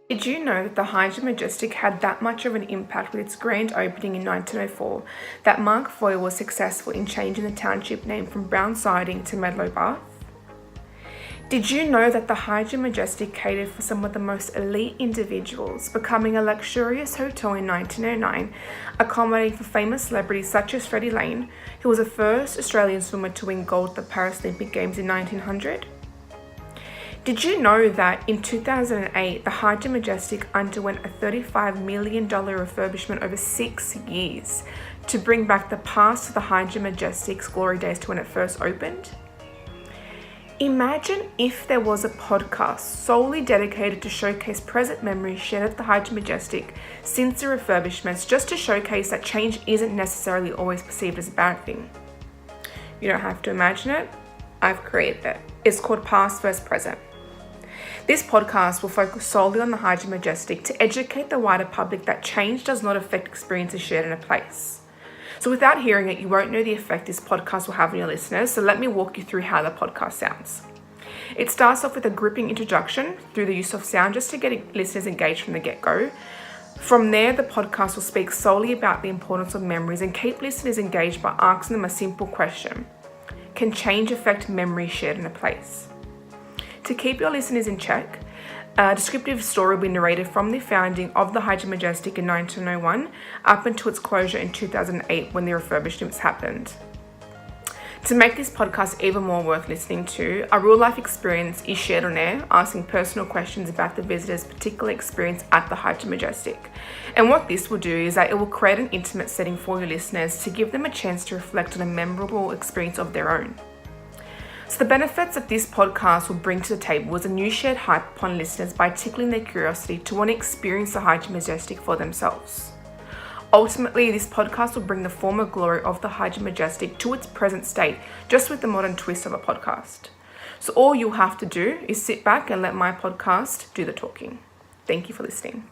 Did you know that the Hydra Majestic had that much of an impact with its grand opening in 1904 that Mark Foyle was successful in changing the township name from Brown Siding to Medlow Bath? Did you know that the Hydra Majestic catered for some of the most elite individuals, becoming a luxurious hotel in 1909, accommodating for famous celebrities such as Freddie Lane, who was the first Australian swimmer to win gold at the Paralympic Games in 1900? Did you know that in 2008, the Hydra Majestic underwent a $35 million refurbishment over 6 years to bring back the past of the Hydra Majestic's glory days to when it first opened? Imagine if there was a podcast solely dedicated to showcase present memories shared at the Hydra Majestic since the refurbishments, just to showcase that change isn't necessarily always perceived as a bad thing. You don't have to imagine it, I've created it. It's called Past vs. Present. This podcast will focus solely on the Hydra Majestic to educate the wider public that change does not affect experiences shared in a place. So without hearing it, you won't know the effect this podcast will have on your listeners, so let me walk you through how the podcast sounds. It starts off with a gripping introduction through the use of sound just to get listeners engaged from the get-go. From there, the podcast will speak solely about the importance of memories and keep listeners engaged by asking them a simple question. Can change affect memories shared in a place? To keep your listeners in check, a descriptive story will be narrated from the founding of the Hydra Majestic in 1901 up until its closure in 2008 when the refurbishments happened. To make this podcast even more worth listening to, a real-life experience is shared on air, asking personal questions about the visitor's particular experience at the Hydra Majestic. And what this will do is that it will create an intimate setting for your listeners to give them a chance to reflect on a memorable experience of their own. So the benefits that this podcast will bring to the table is a new shared hype upon listeners by tickling their curiosity to want to experience the Hydra Majestic for themselves. Ultimately, this podcast will bring the former glory of the Hydra Majestic to its present state, just with the modern twist of a podcast. So all you'll have to do is sit back and let my podcast do the talking. Thank you for listening.